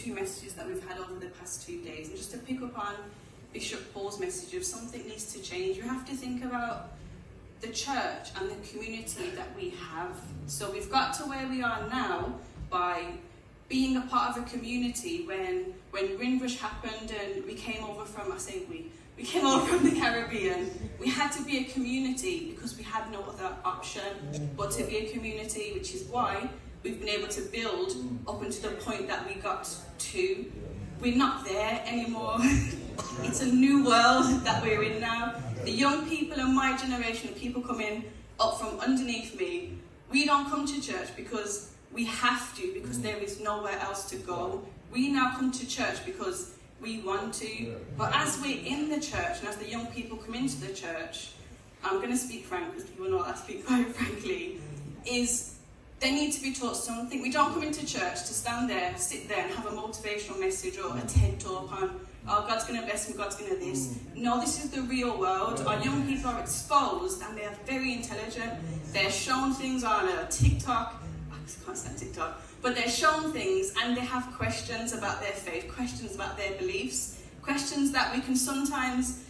few messages that we've had over the past 2 days, and just to pick up on Bishop Paul's message of something needs to change. You have to think about the church and the community that we have. So we've got to where we are now by being a part of a community. When Windrush happened and we came over from, we came over from the Caribbean, we had to be a community because we had no other option but to be a community, which is why we've been able to build up until the point that we got to. We're not there anymore. It's a new world that we're in now. The young people in my generation, people coming up from underneath me, we don't come to church because we have to, because there is nowhere else to go. We now come to church because we want to. But as we're in the church and as the young people come into the church, I'm going to speak frank because people know I speak quite frankly, is they need to be taught something. We don't come into church to stand there, sit there and have a motivational message or a TED talk on, oh, God's going to bless me, God's going to this. No, this is the real world. Our young people are exposed and they are very intelligent. They're shown things on TikTok. I can't stand TikTok. But they're shown things and they have questions about their faith, questions about their beliefs, questions that we can sometimes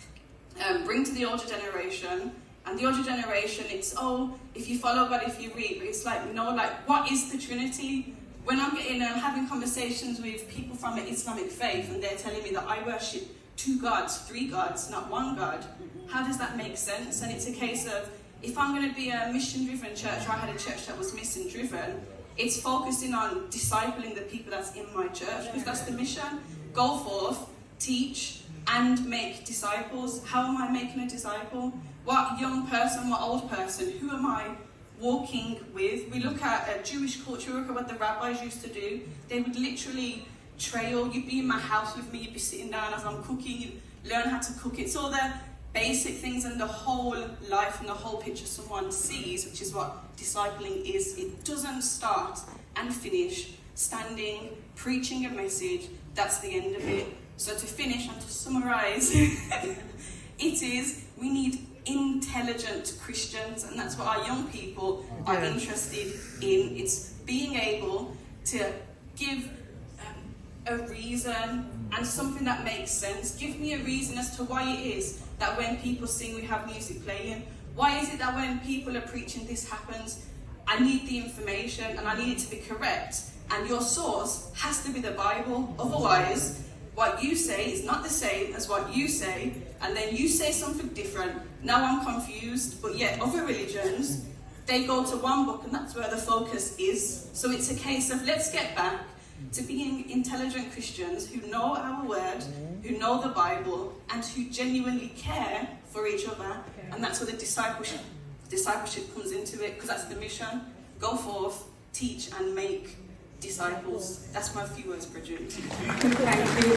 bring to the older generation. And the older generation, it's, oh, if you follow God, if you read. But it's like, no, like, what is the Trinity? When I'm getting having conversations with people from the Islamic faith and they're telling me that I worship 2 gods, 3 gods, not 1 God, how does that make sense? And it's a case of, if I'm going to be a mission-driven church, or I had a church that was mission-driven, it's focusing on discipling the people that's in my church, because that's the mission. Go forth, teach, and make disciples. How am I making a disciple? What young person, what old person, who am I walking with? We look at Jewish culture, we look at what the rabbis used to do. They would literally trail. You'd be in my house with me, you'd be sitting down as I'm cooking, you'd learn how to cook. It's all the basic things and the whole life and the whole picture someone sees, which is what discipling is. It doesn't start and finish standing, preaching a message. That's the end of it. So to finish and to summarize, it is, we need intelligent Christians, and that's what our young people are interested in. It's being able to give a reason and something that makes sense. Give me a reason as to why it is that when people sing we have music playing. Why is it that when people are preaching this happens? I need the information and I need it to be correct, and your source has to be the Bible. Otherwise what you say is not the same as what you say, and then you say something different. Now I'm confused. But yet other religions, they go to one book and that's where the focus is. So it's a case of, let's get back to being intelligent Christians who know our word, who know the Bible, and who genuinely care for each other. And that's where the discipleship comes into it, because that's the mission. Go forth, teach and make disciples. That's my few words, Bridget. Thank you.